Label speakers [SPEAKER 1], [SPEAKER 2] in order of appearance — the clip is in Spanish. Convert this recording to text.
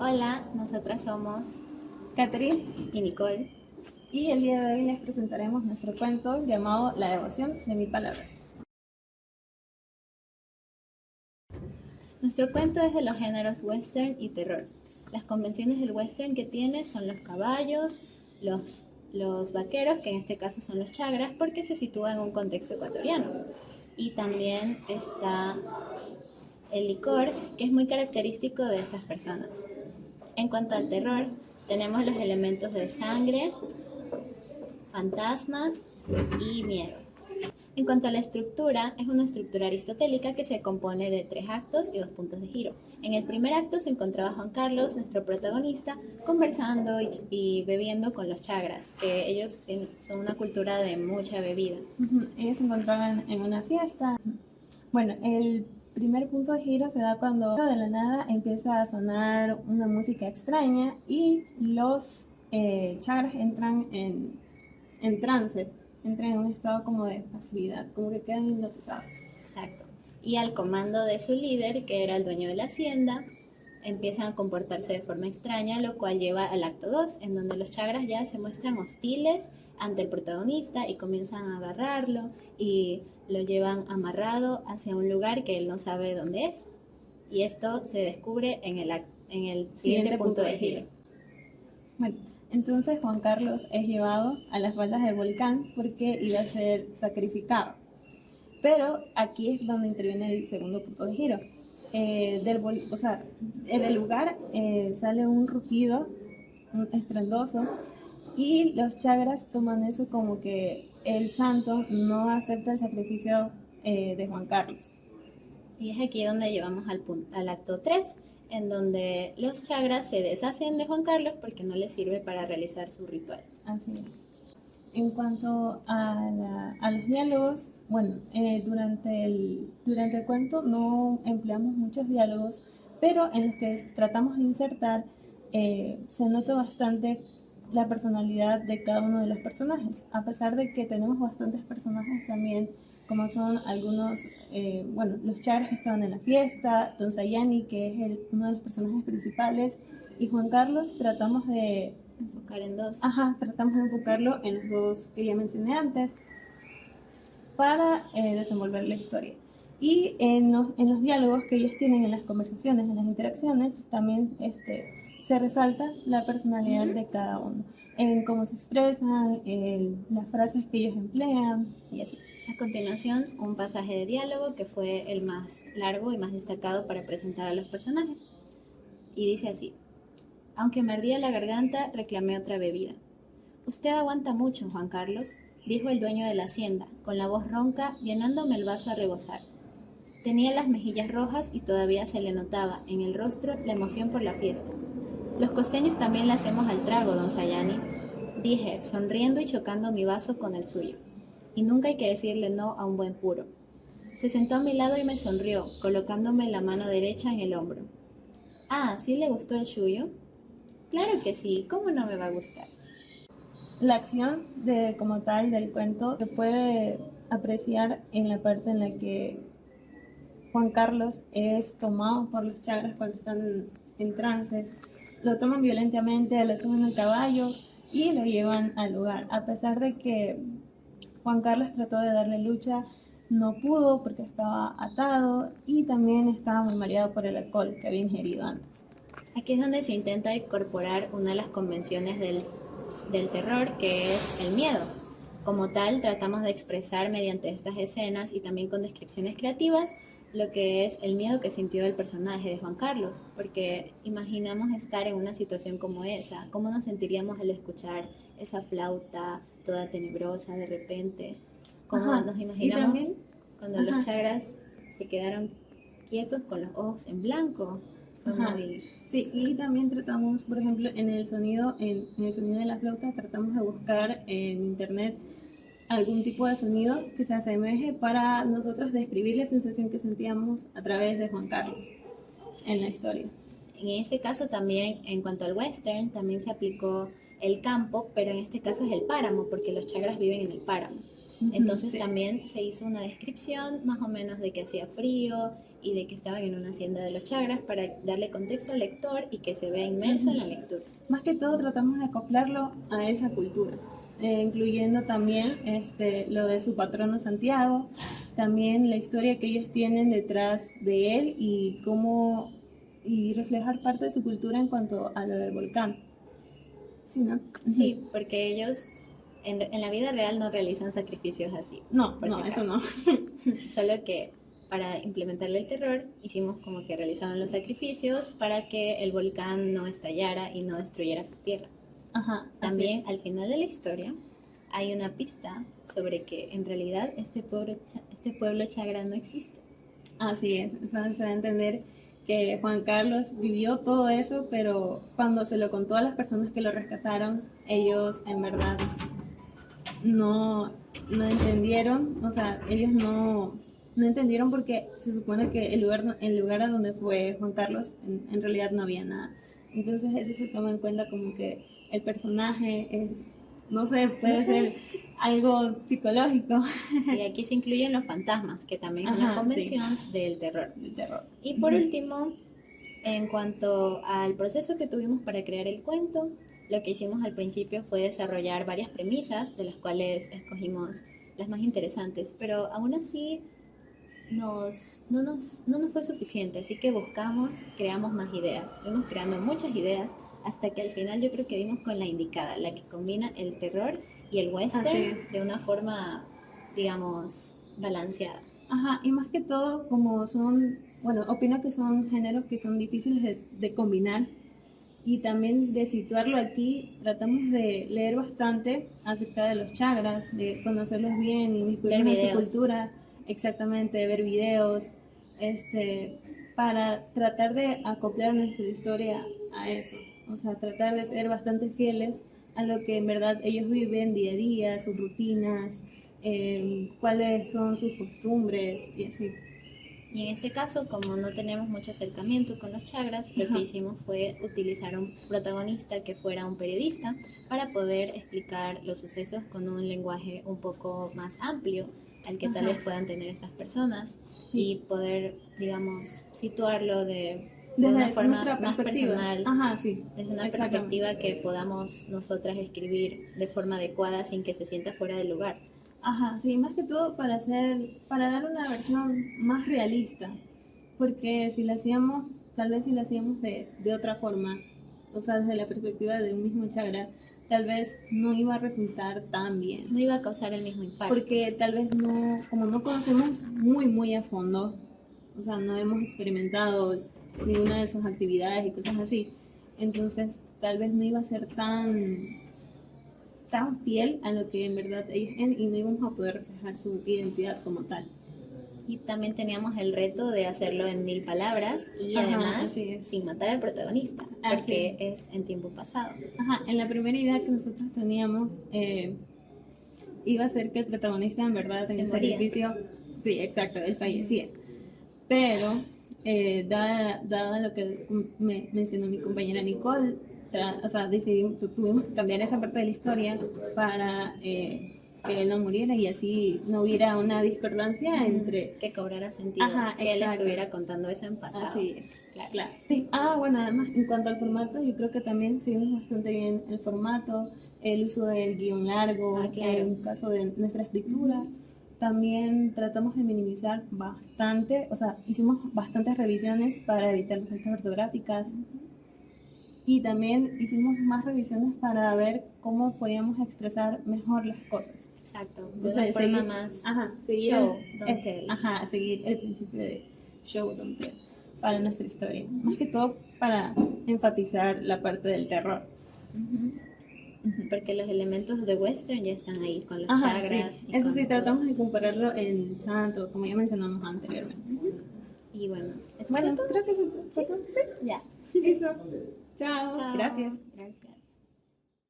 [SPEAKER 1] Hola, nosotras somos
[SPEAKER 2] Catherine,
[SPEAKER 1] y Nicole.
[SPEAKER 2] y el día de hoy les presentaremos nuestro cuento llamado La devoción de 1000 palabras.
[SPEAKER 1] Nuestro cuento es de los géneros western y terror. Las convenciones del western que tiene son los caballos, los vaqueros, que en este caso son los chagras, porque se sitúa en un contexto ecuatoriano. Y también está el licor, que es muy característico de estas personas. En cuanto al terror, tenemos los elementos de sangre, fantasmas y miedo. En cuanto a la estructura, es una estructura aristotélica que se compone de 3 actos y 2 puntos de giro. En el primer acto se encontraba Juan Carlos, nuestro protagonista, conversando y bebiendo con los chagras, que ellos son una cultura de mucha bebida.
[SPEAKER 2] Ellos se encontraban en una fiesta. Bueno, el primer punto de giro se da cuando de la nada empieza a sonar una música extraña y los chagras entran en trance, entran en un estado como de pasividad, como que quedan hipnotizados.
[SPEAKER 1] Exacto. Y al comando de su líder, que era el dueño de la hacienda, empiezan a comportarse de forma extraña, lo cual lleva al acto 2, en donde los chagras ya se muestran hostiles ante el protagonista y comienzan a agarrarlo y lo llevan amarrado hacia un lugar que él no sabe dónde es. Y esto se descubre en el siguiente punto de giro.
[SPEAKER 2] Bueno, entonces Juan Carlos es llevado a las faldas del volcán porque iba a ser sacrificado. Pero aquí es donde interviene el segundo punto de giro. Del lugar sale un rugido estruendoso y los chagras toman eso como que el santo no acepta el sacrificio de Juan Carlos.
[SPEAKER 1] Y es aquí donde llevamos al acto 3, en donde los chagras se deshacen de Juan Carlos porque no les sirve para realizar su ritual.
[SPEAKER 2] Así es. En cuanto a los diálogos, bueno, durante el cuento no empleamos muchos diálogos, pero en los que tratamos de insertar se nota bastante la personalidad de cada uno de los personajes, a pesar de que tenemos bastantes personajes también, como son algunos, los chagras que estaban en la fiesta, Don Sayani, que es uno de los personajes principales, y Juan Carlos, tratamos de enfocarlo en los dos que ya mencioné antes para desenvolver la historia. Y en los diálogos que ellos tienen, en las conversaciones, en las interacciones, también se resalta la personalidad de cada uno, en cómo se expresan, en las frases que ellos emplean y así.
[SPEAKER 1] A continuación, un pasaje de diálogo que fue el más largo y más destacado para presentar a los personajes. Y dice así: aunque me ardía la garganta, reclamé otra bebida. Usted aguanta mucho, Juan Carlos, dijo el dueño de la hacienda, con la voz ronca, llenándome el vaso a rebosar. Tenía las mejillas rojas y todavía se le notaba en el rostro la emoción por la fiesta. Los costeños también le hacemos al trago, don Sayani, dije, sonriendo y chocando mi vaso con el suyo. Y nunca hay que decirle no a un buen puro. Se sentó a mi lado y me sonrió, colocándome la mano derecha en el hombro. Ah, ¿sí le gustó el suyo? Claro que sí, ¿cómo no me va a gustar?
[SPEAKER 2] La acción como tal del cuento se puede apreciar en la parte en la que Juan Carlos es tomado por los chagras cuando están en trance. Lo toman violentamente, le suben al caballo y lo llevan al lugar. A pesar de que Juan Carlos trató de darle lucha, no pudo porque estaba atado y también estaba muy mareado por el alcohol que había ingerido antes.
[SPEAKER 1] Aquí es donde se intenta incorporar una de las convenciones del terror, que es el miedo. Como tal, tratamos de expresar mediante estas escenas y también con descripciones creativas lo que es el miedo que sintió el personaje de Juan Carlos, porque imaginamos estar en una situación como esa, cómo nos sentiríamos al escuchar esa flauta toda tenebrosa de repente, cómo nos imaginamos cuando los chagras se quedaron quietos con los ojos en blanco.
[SPEAKER 2] Sí, y también tratamos, por ejemplo, en el sonido de la flauta, tratamos de buscar en internet algún tipo de sonido que se asemeje para nosotros describir la sensación que sentíamos a través de Juan Carlos en la historia.
[SPEAKER 1] En este caso también, en cuanto al western, también se aplicó el campo, pero en este caso es el páramo, porque los chagras viven en el páramo. Entonces también se hizo una descripción más o menos de que hacía frío y de que estaban en una hacienda de los Chagras para darle contexto al lector y que se vea inmerso en la lectura.
[SPEAKER 2] Más que todo tratamos de acoplarlo a esa cultura, incluyendo también lo de su patrono Santiago, también la historia que ellos tienen detrás de él y reflejar parte de su cultura en cuanto a lo del volcán. ¿Sí, no?
[SPEAKER 1] Sí, porque ellos en la vida real no realizan sacrificios así.
[SPEAKER 2] No, eso no.
[SPEAKER 1] Solo que para implementarle el terror hicimos como que realizaban los sacrificios para que el volcán no estallara y no destruyera sus tierras.
[SPEAKER 2] Ajá,
[SPEAKER 1] también al final de la historia hay una pista sobre que en realidad este pueblo Chagra no existe.
[SPEAKER 2] Así es, se da a entender que Juan Carlos vivió todo eso, pero cuando se lo contó a las personas que lo rescataron, ellos en verdad no entendieron, o sea, ellos no entendieron porque se supone que el lugar a donde fue Juan Carlos en realidad no había nada. Entonces eso se toma en cuenta como que el personaje, no sé, puede ser algo psicológico.
[SPEAKER 1] Sí, aquí se incluyen los fantasmas, que también es una convención del terror. Y por último, en cuanto al proceso que tuvimos para crear el cuento, lo que hicimos al principio fue desarrollar varias premisas, de las cuales escogimos las más interesantes, pero aún así no nos fue suficiente, así que creamos más ideas, fuimos creando muchas ideas, hasta que al final yo creo que dimos con la indicada, la que combina el terror y el western de una forma, digamos, balanceada.
[SPEAKER 2] Ajá, y más que todo, como opino que son géneros que son difíciles de combinar, y también de situarlo aquí, tratamos de leer bastante acerca de los Chagras, de conocerlos bien, inmiscuirnos en su cultura, exactamente, ver videos, para tratar de acoplar nuestra historia a eso, o sea, tratar de ser bastante fieles a lo que en verdad ellos viven día a día, sus rutinas, cuáles son sus costumbres y así.
[SPEAKER 1] Y en este caso, como no tenemos mucho acercamiento con los Chagras, lo que hicimos fue utilizar un protagonista que fuera un periodista para poder explicar los sucesos con un lenguaje un poco más amplio al que tal vez puedan tener estas personas y poder, digamos, situarlo de una forma más personal, desde una perspectiva que podamos nosotras escribir de forma adecuada sin que se sienta fuera del lugar.
[SPEAKER 2] Ajá, sí, más que todo para dar una versión más realista, porque tal vez si la hacíamos de otra forma, o sea, desde la perspectiva de un mismo Chagra, tal vez no iba a resultar tan bien.
[SPEAKER 1] No iba a causar el mismo impacto.
[SPEAKER 2] Porque tal vez como no conocemos muy a fondo, o sea, no hemos experimentado ninguna de sus actividades y cosas así, entonces tal vez no iba a ser tan fiel a lo que en verdad ellos y no íbamos a poder reflejar su identidad como tal.
[SPEAKER 1] Y también teníamos el reto de hacerlo en 1000 palabras y además sin matar al protagonista, porque es en tiempo pasado.
[SPEAKER 2] En la primera idea que nosotros teníamos iba a ser que el protagonista en verdad en el sacrificio, sí, exacto, él fallecía. Pero dada lo que me mencionó mi compañera Nicole, o sea, tuvimos que cambiar esa parte de la historia para que él no muriera y así no hubiera una discordancia entre...
[SPEAKER 1] Que cobrara sentido, que él estuviera contando eso en pasado.
[SPEAKER 2] Así es, claro. Sí. Bueno, además, en cuanto al formato, yo creo que también seguimos bastante bien el formato, el uso del guión largo, en caso de nuestra escritura. También tratamos de minimizar bastante, o sea, hicimos bastantes revisiones para evitar las faltas ortográficas. Y también hicimos más revisiones para ver cómo podíamos expresar mejor las cosas.
[SPEAKER 1] Exacto, de una forma más show, don't tell.
[SPEAKER 2] Seguir el principio de show, don't tell para nuestra historia. Más que todo para enfatizar la parte del terror.
[SPEAKER 1] Porque los elementos de western ya están ahí con los chagras.
[SPEAKER 2] Sí. Eso sí, tratamos de compararlo en santo, como ya mencionamos anteriormente.
[SPEAKER 1] Y bueno,
[SPEAKER 2] creo que sí.
[SPEAKER 1] Ya.
[SPEAKER 2] Eso. Chao. Gracias.
[SPEAKER 1] Gracias.